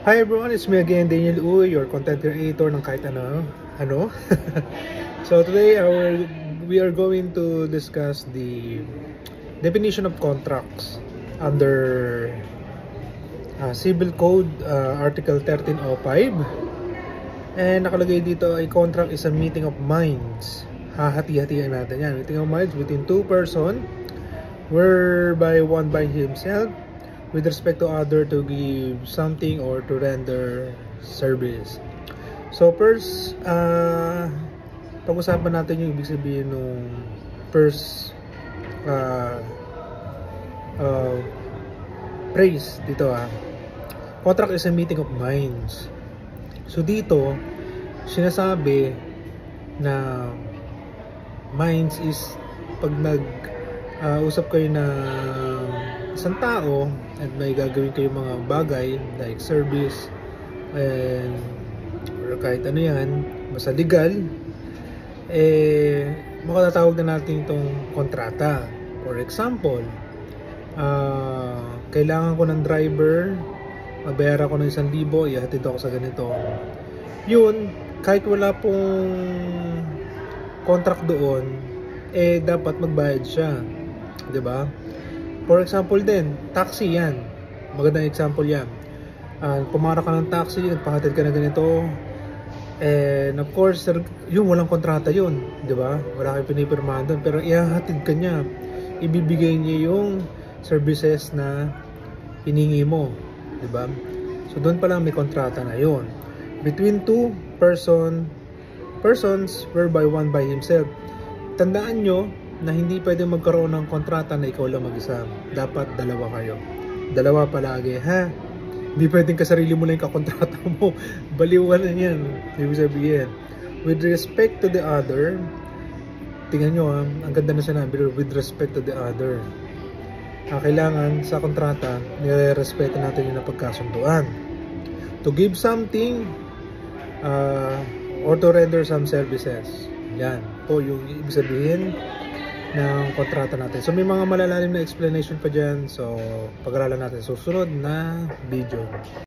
Hi everyone, it's me again, Daniel Uy, your content creator ng kahit ano. So today we are going to discuss the definition of contracts under Civil Code Article 1305. And nakalagay dito ay contract is a meeting of minds. Hahati-hatian natin yan. Meeting of minds between two person whereby one by himself with respect to other to give something or to render service. So first, pag-usapan natin yung ibig sabihin nung first phrase dito. Contract is a meeting of minds. So dito, sinasabi na minds is pag usap kayo na isang tao at may gagawin kayo mga bagay like service and or kahit ano yan, basta legal, makatatawag na natin itong kontrata. For example, kailangan ko ng driver, mabayaran ko ng 1,000, ihatid ako sa ganito. Yun, kahit wala pong contract doon, dapat magbayad siya, 'di ba? For example din, taxi yan. Magandang example yan. Pumara ka ng taxi, nagpahatid ka na ganito. And of course, yung walang kontrata yun. Di ba? Wala kayong pinipirmahan doon. Pero ihahatid ka niya. Ibibigay niya yung services na hiningi mo. Di ba? So doon pa lang may kontrata na yun. Between two persons whereby one by himself. Tandaan nyo, na hindi pwedeng magkaroon ng kontrata na ikaw lang mag-isa. Dapat dalawa kayo. Dalawa palagi, ha? Hindi pwedeng kasarili mo lang yung kakontrata mo. Baliwan na yan. Ibig sabihin, with respect to the other, tingnan nyo ang ganda na sinabi, with respect to the other. Kailangan sa kontrata, nire-respeto natin yung napagkasunduan. To give something, or to render some services. Yan po yung ibig sabihin ng kontrata natin. So may mga malalalim na explanation pa dyan. So pag-aralan natin susunod na video.